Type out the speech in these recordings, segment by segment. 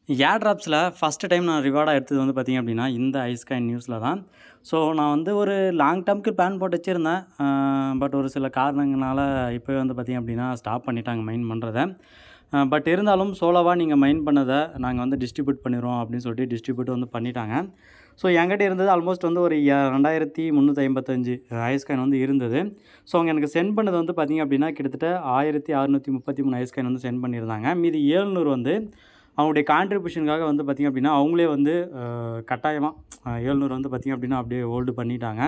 ஏர் ட்ராப்ஸில் first time நான் ரிவார்டாக எடுத்தது வந்து பார்த்திங்க அப்படின்னா இந்த ஐஸ்காயின் நியூஸில் தான். ஸோ நான் வந்து ஒரு லாங் டேர்முக்கு பிளான் போட்டு வச்சுருந்தேன். பட் ஒரு சில காரணங்களால் இப்போவே வந்து பார்த்திங்க அப்படின்னா ஸ்டாப் பண்ணிட்டாங்க மைன் பண்ணுறத. பட் இருந்தாலும் சோலோவாக நீங்கள் மைன் பண்ணதை நாங்கள் வந்து டிஸ்ட்ரிபியூட் பண்ணிடுவோம் அப்படின்னு சொல்லிட்டு டிஸ்ட்ரிபியூட் வந்து பண்ணிட்டாங்க. ஸோ என்கிட்ட இருந்தது ஆல்மோஸ்ட் வந்து ஒரு 2355 ஐஸ்காயின் வந்து இருந்தது. ஸோ அவங்க எனக்கு சென்ட் பண்ணது வந்து பார்த்திங்க அப்படின்னா கிட்டத்தட்ட 1633 ஐஸ்காயின் வந்து சென்ட் பண்ணியிருந்தாங்க. மீதி 700 வந்து அவங்களுடைய கான்ட்ரிபியூஷனுக்காக வந்து பார்த்திங்க அப்படின்னா அவங்களே வந்து கட்டாயமாக 700 வந்து பார்த்திங்க அப்படின்னா அப்படியே ஹோல்டு பண்ணிட்டாங்க.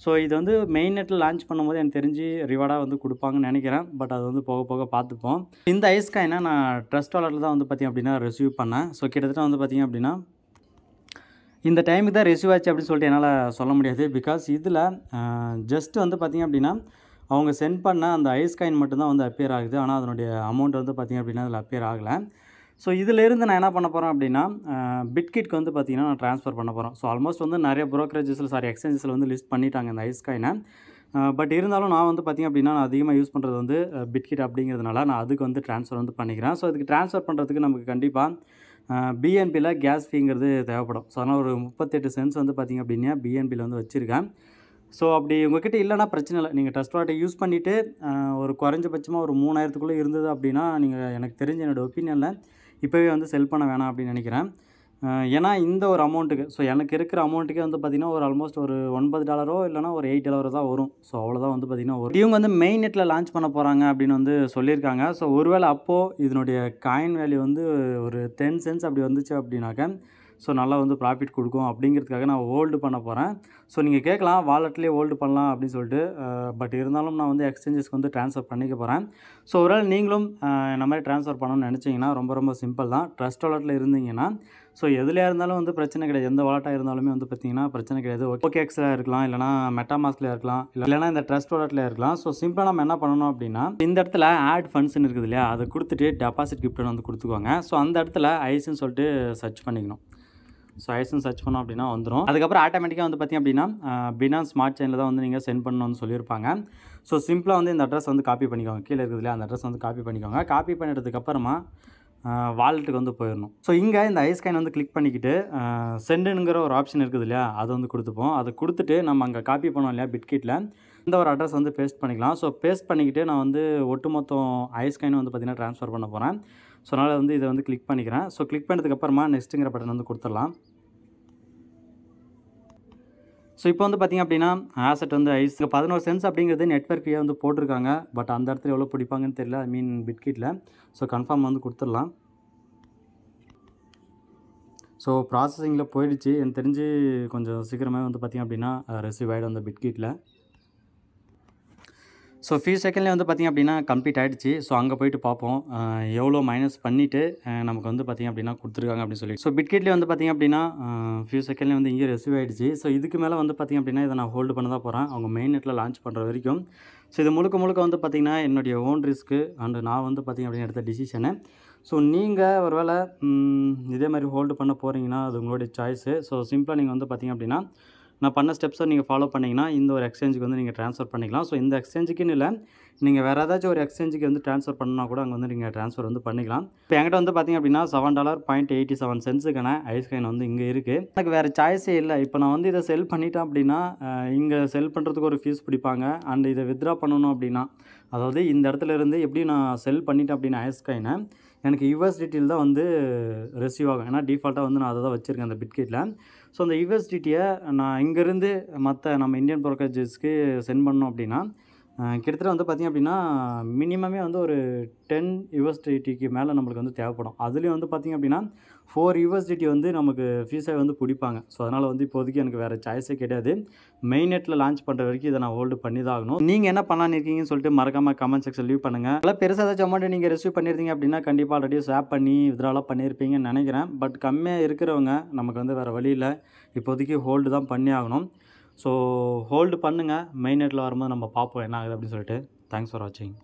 ஸோ இது வந்து மெயின் நெட்டில் லான்ச் பண்ணும்போது எனக்கு தெரிஞ்சு ரிவார்டாக வந்து கொடுப்பாங்கன்னு நினைக்கிறேன். பட் அது வந்து போக போக பார்த்துப்போம். இந்த ஐஸ்காயினை நான் ட்ரஸ்ட் வாலெட்டில் தான் வந்து பார்த்திங்க அப்படின்னா ரிசீவ் பண்ணேன். ஸோ கிட்டத்தட்ட வந்து பார்த்திங்க அப்படின்னா இந்த டைமுக்கு தான் ரிசீவ் ஆச்சு அப்படின்னு சொல்லிட்டு என்னால் சொல்ல முடியாது. பிகாஸ் இதில் ஜஸ்ட் வந்து பார்த்திங்க அப்படின்னா அவங்க சென்ட் பண்ண அந்த ஐஸ்காயின் மட்டும்தான் வந்து அப்பியர் ஆகுது. ஆனால் அதனுடைய அமௌண்ட் வந்து பார்த்திங்க அப்படின்னா அதில் அப்பியர் ஆகலை. ஸோ இதிலேருந்து நான் என்ன பண்ண போகிறேன் அப்படின்னா பிட்கிட்க்கு வந்து பார்த்திங்கன்னா நான் ட்ரான்ஸ்ஃபர் பண்ண போகிறேன். ஸோ ஆல்மோஸ்ட் வந்து நிறைய எக்ஸ்சேஞ்சஸில் வந்து லிஸ்ட் பண்ணிட்டாங்க இந்த ஐஸ்காயினை. பட் இருந்தாலும் நான் வந்து பார்த்திங்க அப்படின்னா நான் அதிகமாக யூஸ் பண்ணுறது வந்து பிட்கிட் அப்படிங்கிறதுனால நான் அதுக்கு வந்து ட்ரான்ஸ்ஃபர் வந்து பண்ணிக்கிறேன். ஸோ இதுக்கு ட்ரான்ஸ்ஃபர் பண்ணுறதுக்கு நமக்கு கண்டிப்பாக பிஎன்பியில் கேஸ் ஃபீங்கிறது தேவைப்படும். ஸோ அதனால் ஒரு 38 சென்ட்ஸ் வந்து பார்த்திங்க அப்படின்னா பிஎன்பியில் வந்து வச்சுருக்கேன். ஸோ அப்படி உங்கள்கிட்ட இல்லைனா பிரச்சனை இல்லை. நீங்கள் ட்ரஸ்ட் வாலெட்டை யூஸ் பண்ணிவிட்டு ஒரு குறைஞ்சபட்சமாக ஒரு 3000க்குள்ளே இருந்தது அப்படின்னா நீங்கள் எனக்கு தெரிஞ்ச என்னோடய ஒப்பீனியனில் இப்போவே வந்து செல் பண்ண வேணாம் அப்படின்னு நினைக்கிறேன். ஏன்னா இந்த ஒரு அமௌண்ட்டுக்கு ஸோ எனக்கு இருக்கிற அமௌண்ட்டுக்கே வந்து பார்த்திங்கன்னா ஒரு ஆல்மோஸ்ட் ஒரு $9 இல்லைனா ஒரு $8 தான் வரும். ஸோ அவ்வளோதான் வந்து பார்த்திங்கன்னா இவங்க வந்து மெயின் நெட்டில் லான்ச் பண்ண போகிறாங்க அப்படின்னு வந்து சொல்லியிருக்காங்க. ஸோ ஒருவேளை அப்போது இதனுடைய காயின் வேல்யூ வந்து ஒரு 10 சென்ட்ஸ் அப்படி வந்துச்சு அப்படின்னாக்க ஸோ நல்லா வந்து ப்ராஃபிட் கொடுக்கும் அப்படிங்கிறதுக்காக நான் ஹோல்டு பண்ண போகிறேன். ஸோ நீங்கள் கேட்கலாம் வாலெட்லேயே ஹோல்டு பண்ணலாம் அப்படின்னு சொல்லிட்டு. பட் இருந்தாலும் நான் வந்து எக்ஸ்சேஞ்சஸ்க்கு வந்து ட்ரான்ஸ்ஃபர் பண்ணிக்க போகிறேன். ஸோ ஒருவேளை நீங்களும் இந்த மாதிரி ட்ரான்ஸ்ஃபர் பண்ணணும்னு நினச்சிங்கன்னா ரொம்ப சிம்பிள் தான். ட்ரஸ்ட் வாலெட்டில் இருந்தீங்கன்னா ஸோ எதுலையாக இருந்தாலும் வந்து பிரச்சனை கிடையாது. எந்த வாலெட்டாக இருந்தாலுமே வந்து பார்த்திங்கன்னா பிரச்சனை கிடையாது. OKEXல இருக்கலாம், இல்லைனா மெட்டாமாஸ்கில் இருக்கலாம், இல்லைனா இந்த ட்ரஸ்ட் வாலெட்டில் இருக்கலாம். ஸோ சிம்பிளாக நம்ம என்ன பண்ணணும் அப்படின்னா இந்த இடத்துல ஆட் ஃபண்ட்ஸ்ன்னு இருக்குது இல்லையா, அதை கொடுத்துட்டு டெபாசிட் கிஃப்ட்னு வந்து கொடுத்துக்கோங்க. ஸோ அந்த இடத்துல ஐஸ்ன்னு சொல்லிட்டு சர்ச் பண்ணிக்கணும். ஸோ ஐஸ்ன்னு சர்ச் பண்ணோம் அப்படின்னா வந்துடும். அதுக்கப்புறம் ஆட்டோமேட்டிக்காக வந்து பார்த்திங்க அப்படின்னா பினான்ஸ் ஸ்மார்ட் செயினில் தான் வந்து நீங்கள் சென்ட் பண்ணணும்னு சொல்லியிருப்பாங்க. ஸோ சிம்பிளாக வந்து இந்த அட்ரஸ் வந்து காப்பி பண்ணிக்கோங்க. கீழே இருக்குது இல்லையா, அந்த அட்ரஸ் வந்து காப்பி பண்ணிக்கோங்க. காப்பி பண்ணிட்டதுக்கப்புறமா வாலெட்டுக்கு வந்து போயிடணும். ஸோ இங்கே இந்த ஐஸ்காயின் வந்து கிளிக் பண்ணிக்கிட்டு சென்டுங்கிற ஒரு ஆப்ஷன் இருக்குது இல்லையா, அதை வந்து கொடுத்துப்போம். அதை கொடுத்துட்டு நம்ம அங்கே காப்பி பண்ணோம் இல்லையா பிட்கிட்டில், இந்த ஒரு அட்ரஸ் வந்து பேஸ்ட் பண்ணிக்கலாம். ஸோ பேஸ்ட் பண்ணிக்கிட்டு நான் வந்து ஒட்டுமொத்தம் ஐஸ்காயின் வந்து பார்த்திங்கன்னா ட்ரான்ஸ்ஃபர் பண்ண போகிறேன். ஸோ அதனால் வந்து இதை வந்து கிளிக் பண்ணிக்கிறேன். ஸோ கிளிக் பண்ணதுக்கப்புறமா நெக்ஸ்ட்டுங்கிற பட்டன் வந்து கொடுத்துடலாம். ஸோ இப்போ வந்து பார்த்திங்க அப்படின்னா ஆசெட் வந்து ஐஸ் 11 சென்ட்ஸ் அப்படிங்கிறது நெட்வொர்க் ஃபீயாக வந்து போட்டிருக்காங்க. பட் அந்த இடத்துல எவ்வளோ பிடிப்பாங்கன்னு தெரியல, பிட்கிட்டில். ஸோ கன்ஃபார்ம் வந்து கொடுத்துடலாம். ஸோ ப்ராசஸிங்கில் போயிடுச்சு. எனக்கு தெரிஞ்சு கொஞ்சம் சீக்கிரமாக வந்து பார்த்திங்க அப்படின்னா ரிசீவ் ஆகிடும் அந்த பிட்கிட்டில். ஸோ ஃபியூ செகண்ட்லேயே வந்து பார்த்திங்க அப்படின்னா கம்ப்ளீட் ஆகிடுச்சு. ஸோ அங்கே போய்ட்டு பார்ப்போம் எவ்வளோ மைனஸ் பண்ணிவிட்டு நமக்கு வந்து பார்த்திங்க அப்படின்னா கொடுத்துருக்காங்க அப்படின்னு சொல்லி. ஸோ பிட்கிட்லேயே வந்து பார்த்திங்க அப்படின்னா ஃபியூ செகண்ட்லேயே வந்து இங்கே ரிசீவ் ஆகிடுச்சு. ஸோ இதுக்கு மேலே வந்து பார்த்திங்க அப்படின்னா இதை நான் ஹோல்டு பண்ண தான் போகிறேன் அவங்க மெயின் நெட்டில் லான்ச் பண்ணுற வரைக்கும். ஸோ இது முழுக்க வந்து பார்த்திங்கன்னா என்னுடைய ஓன் ரிஸ்க்கு அண்டு நான் வந்து பார்த்திங்க அப்படின்னா எடுத்த டிசிஷனு. ஸோ நீங்கள் ஒரு வேளை இதே மாதிரி ஹோல்டு பண்ண போகிறீங்கன்னா அது உங்களுடைய சாய்ஸு. ஸோ சிம்பிளாக நீங்கள் வந்து பார்த்திங்க அப்படின்னா நான் பண்ண ஸ்டெப்ஸை நீங்கள் ஃபாலோ பண்ணிங்கன்னா இந்த ஒரு எக்ஸ்சேஞ்சுக்கு வந்து நீங்கள் ட்ரான்ஸ்ஃபர் பண்ணிக்கலாம். ஸோ இந்த எக்ஸ்சேஞ்சுக்குன்னு இல்லை, நீங்கள் வேறு ஏதாச்சும் ஒரு எக்ஸ்சேஞ்சுக்கு வந்து ட்ரான்ஸ்ஃபர் பண்ணால் கூட அங்கே வந்து நீங்கள் ட்ரான்ஸ்ஃபர் வந்து பண்ணிக்கலாம். இப்போ என்கிட்ட வந்து பார்த்திங்க அப்படின்னா $7.87 ஐஸ்காயின் வந்து இங்கே இருக்குது. எனக்கு வேறு சாய்ஸே இல்லை. இப்போ நான் வந்து இதை செல் பண்ணிட்டேன் அப்படின்னா இங்கே செல் பண்ணுறதுக்கு ஒரு ஃபீஸ் பிடிப்பாங்க. அண்ட் இதை வித்ட்ரா பண்ணணும் அப்படின்னா, அதாவது இந்த இடத்துல இருந்து எப்படி நான் செல் பண்ணிட்டேன் அப்படின்னா ஐஸ்காயினை எனக்கு USDTயில் தான் வந்து ரிசீவ் ஆகும். ஏன்னா டிஃபால்ட்டாக வந்து நான் அதை தான் வச்சுருக்கேன் அந்த பிட்கிட்டில். ஸோ அந்த USDTயை நான் இங்கேருந்து மற்ற நம்ம இந்தியன் ப்ரோக்கரேஜஸ்க்கு சென்ட் பண்ணோம் அப்படின்னா கிட்டத்தட்ட வந்து பார்த்திங்க அப்படின்னா மினிமமே வந்து ஒரு 10 USDTக்கு மேலே நம்மளுக்கு வந்து தேவைப்படும். அதுலேயும் வந்து பார்த்திங்க அப்படின்னா 4 USDT வந்து நமக்கு ஃபீஸாக வந்து பிடிப்பாங்க. ஸோ அதனால் வந்து இப்போதைக்கு எனக்கு வேறு சாய்ஸே கிடையாது. மெயின் நெட்டில் லான்ச் பண்ணுற வரைக்கும் இதை நான் ஹோல்டு பண்ணி தான் ஆகணும். நீங்கள் என்ன பண்ணலான்னு இருக்கீங்கன்னு சொல்லிட்டு மறக்காமல் கமெண்ட் செக்ஷன் லீவ் பண்ணுங்கள். நல்லா பெருசாக ஏதாச்சும் அமௌண்ட் நீங்கள் ரிசீவ் பண்ணியிருந்தீங்க அப்படின்னா கண்டிப்பாக ஆல்ரெடி ஸ்வாப் பண்ணி வித்ட்ராலாம் பண்ணியிருப்பீங்கன்னு நினைக்கிறேன். பட் கம்மியாக இருக்கிறவங்க நமக்கு வந்து வேறு வழி இல்லை, இப்போதைக்கு ஹோல்டு தான் பண்ணி ஆகணும். ஸோ ஹோல்டு பண்ணுங்கள். மெயின் நெட்டில் வரும்போது நம்ம பார்ப்போம் என்ன ஆகுது அப்படின்னு சொல்லிட்டு. தேங்க்ஸ் ஃபார் வாட்சிங்.